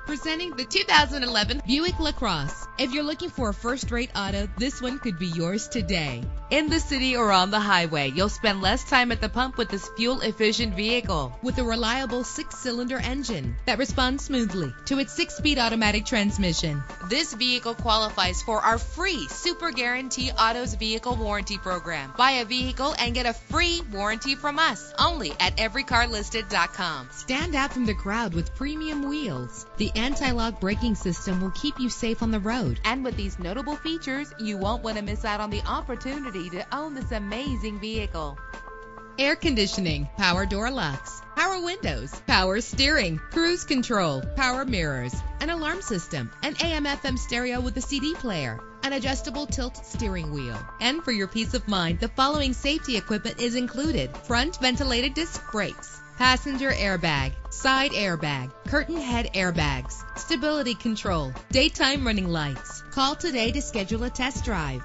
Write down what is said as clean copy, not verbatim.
Presenting the 2011 Buick LaCrosse. If you're looking for a first-rate auto, this one could be yours today. In the city or on the highway, you'll spend less time at the pump with this fuel-efficient vehicle. With a reliable 6-cylinder engine that responds smoothly to its 6-speed automatic transmission. This vehicle qualifies for our free Super Guarantee Autos Vehicle Warranty Program. Buy a vehicle and get a free warranty from us, only at everycarlisted.com. Stand out from the crowd with premium wheels. The anti-lock braking system will keep you safe on the road. And with these notable features, you won't want to miss out on the opportunity to own this amazing vehicle. Air conditioning, power door locks, power windows, power steering, cruise control, power mirrors, an alarm system, an AM/FM stereo with a CD player, an adjustable tilt steering wheel. And for your peace of mind, the following safety equipment is included: front ventilated disc brakes, passenger airbag, side airbag, curtain head airbags, stability control, daytime running lights. Call today to schedule a test drive.